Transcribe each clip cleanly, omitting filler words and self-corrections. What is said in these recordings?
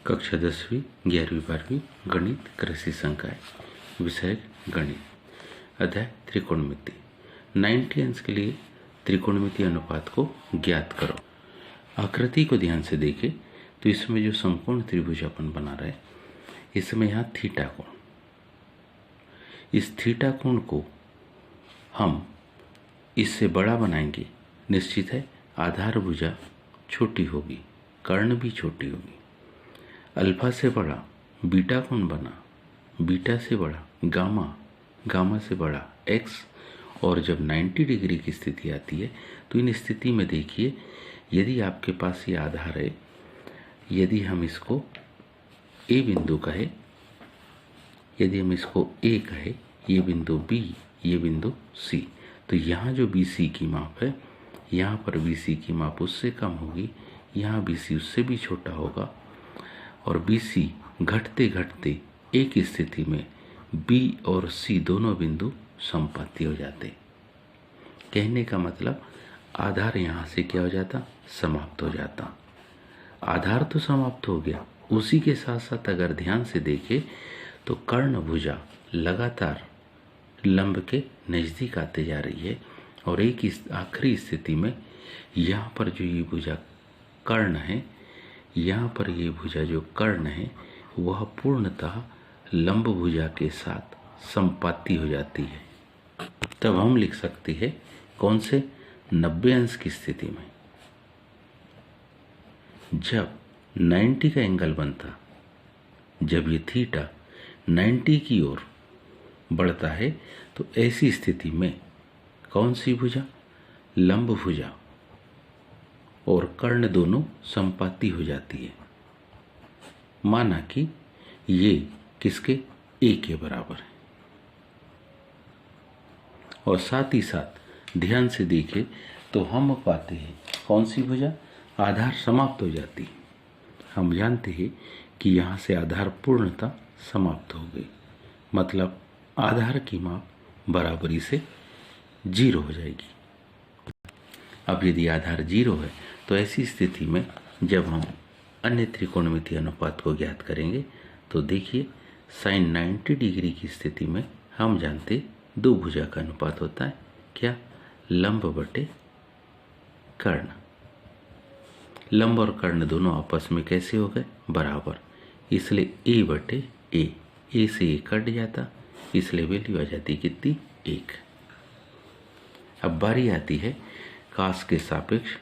कक्षा 10वीं 11वीं 12वीं गणित कृषि संकाय विषय गणित अध्याय त्रिकोणमिति 90 अंश के लिए त्रिकोणमिति अनुपात को ज्ञात करो। आकृति को ध्यान से देखें तो इसमें जो समकोण त्रिभुज अपन बना रहे हैं इसमें यहाँ थीटा कोण, इस थीटा कोण को हम इससे बड़ा बनाएंगे। निश्चित है आधार भुजा छोटी होगी, कर्ण भी छोटी होगी। अल्फा से बड़ा बीटा कोण बना, बीटा से बड़ा गामा, गामा से बड़ा एक्स। और जब 90 डिग्री की स्थिति आती है तो इन स्थिति में देखिए, यदि आपके पास ये आधार है, यदि हम इसको ए बिंदु कहे, यदि हम इसको ए कहे, ये बिंदु बी, ये बिंदु सी, तो यहाँ जो बी सी की माप है, यहाँ पर बी सी की माप उससे कम होगी, यहाँ बी सी उससे भी छोटा होगा। और बी सी घटते घटते एक स्थिति में बी और सी दोनों बिंदु समपाती हो जाते। कहने का मतलब आधार यहाँ से क्या हो जाता, समाप्त हो जाता। आधार तो समाप्त हो गया, उसी के साथ साथ अगर ध्यान से देखें तो कर्ण भुजा लगातार लंब के नज़दीक आते जा रही है। और एक आखिरी स्थिति में यहाँ पर जो ये भुजा कर्ण है, यहाँ पर ये भुजा जो कर्ण है वह पूर्णतः लंब भुजा के साथ समपाती हो जाती है। तब हम लिख सकते हैं कौन से 90 अंश की स्थिति में, जब 90 का एंगल बनता, जब ये थीटा 90 की ओर बढ़ता है तो ऐसी स्थिति में कौन सी भुजा, लंब भुजा और कर्ण दोनों समपाती हो जाती है। माना कि ये किसके, ए के बराबर है। और साथ ही साथ ध्यान से देखें तो हम पाते हैं कौन सी भुजा, आधार समाप्त हो जाती है। हम जानते हैं कि यहाँ से आधार पूर्णतः समाप्त हो गई, मतलब आधार की माप बराबरी से 0 हो जाएगी। अब यदि आधार 0 है तो ऐसी स्थिति में जब हम अन्य त्रिकोणमिति अनुपात को ज्ञात करेंगे तो देखिए साइन 90 डिग्री की स्थिति में हम जानते दो भुजा का अनुपात होता है क्या, लंब बटे कर्ण। लंब और कर्ण दोनों आपस में कैसे हो गए, बराबर, इसलिए ए बटे ए, ए से ए कट जाता, इसलिए वैल्यू आ जाती कितनी, 1। अब बारी आती है कास के सापेक्ष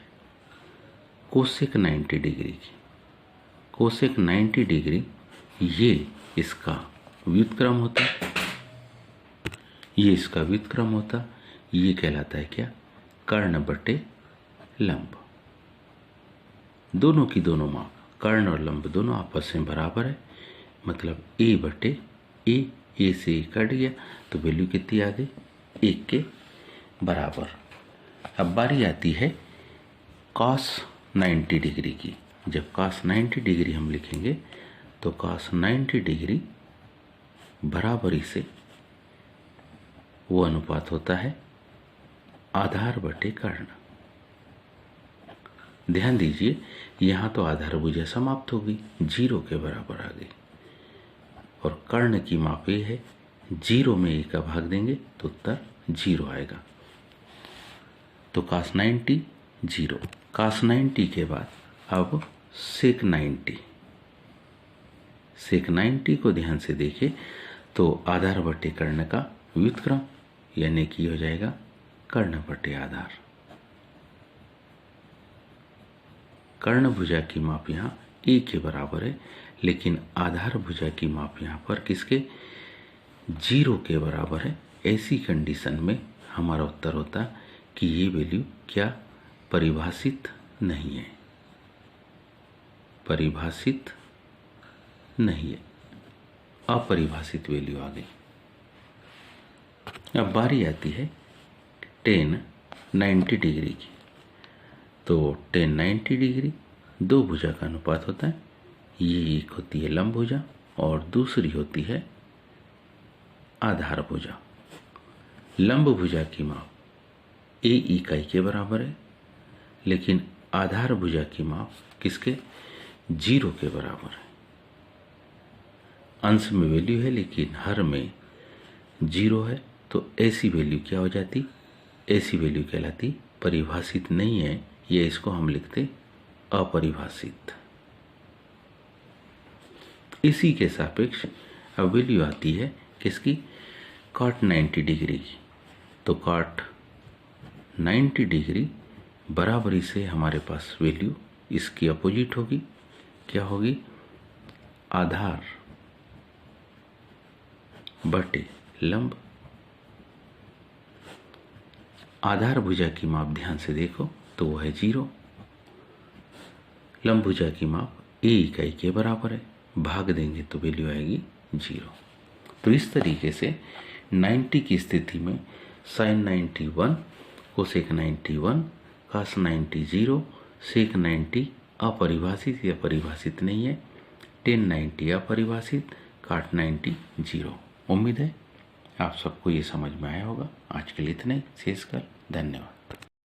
कोसेक 90 डिग्री की। कोसेक 90 डिग्री ये इसका व्युत्क्रम होता, ये इसका व्युत्क्रम होता, ये कहलाता है क्या, कर्ण बटे लंब। दोनों की दोनों माप, कर्ण और लंब दोनों आपस में बराबर है, मतलब ए बटे ए, ए से कट गया तो वैल्यू कितनी आ गई, 1 के बराबर। अब बारी आती है कॉस 90 डिग्री की। जब कॉस 90 डिग्री हम लिखेंगे तो कॉस 90 डिग्री बराबरी से वो अनुपात होता है आधार बटे कर्ण। ध्यान दीजिए यहाँ तो आधार भुजा समाप्त हो गई, 0 के बराबर आ गई, और कर्ण की माप ये है, 0 में ए का भाग देंगे तो उत्तर 0 आएगा। तो cos 90 0, cos 90 के बाद अब sec 90, sec 90 को ध्यान से देखें तो आधार बटे कर्ण का व्युत्क्रम, यानी कि हो जाएगा कर्ण बटे आधार। कर्ण भुजा की माप यहाँ ए के बराबर है, लेकिन आधार भुजा की माप यहाँ पर किसके, 0 के बराबर है। ऐसी कंडीशन में हमारा उत्तर होता कि ये वैल्यू क्या, परिभाषित नहीं है, परिभाषित नहीं है, अपरिभाषित वैल्यू आ गई। अब बारी आती है tan 90 डिग्री की। तो tan 90 डिग्री दो भुजा का अनुपात होता है, ये एक होती है लंब भुजा और दूसरी होती है आधार भुजा। लंब भुजा की माप ए इकाई के बराबर है, लेकिन आधार भुजा की माप किसके, 0 के बराबर है। अंश में वैल्यू है लेकिन हर में 0 है, तो ऐसी वैल्यू क्या हो जाती, ऐसी वैल्यू कहलाती परिभाषित नहीं है, ये इसको हम लिखते अपरिभाषित। इसी के सापेक्ष अब वैल्यू आती है किसकी, cot 90 डिग्री की। तो cot 90 डिग्री बराबरी से हमारे पास वैल्यू इसकी अपोजिट होगी, क्या होगी, आधार बटे लंब। आधार भुजा की माप ध्यान से देखो तो वो है 0, लंब भुजा की माप a इकाई के बराबर है, भाग देंगे तो वैल्यू आएगी 0। तो इस तरीके से 90 की स्थिति में sin 90 1, cosec 90 1, cos 90 0, sec 90 अपरिभाषित या परिभाषित नहीं है, tan 90 अपरिभाषित, cot 90 0। उम्मीद है आप सबको ये समझ में आया होगा। आज के लिए इतना ही, शेष कर, धन्यवाद।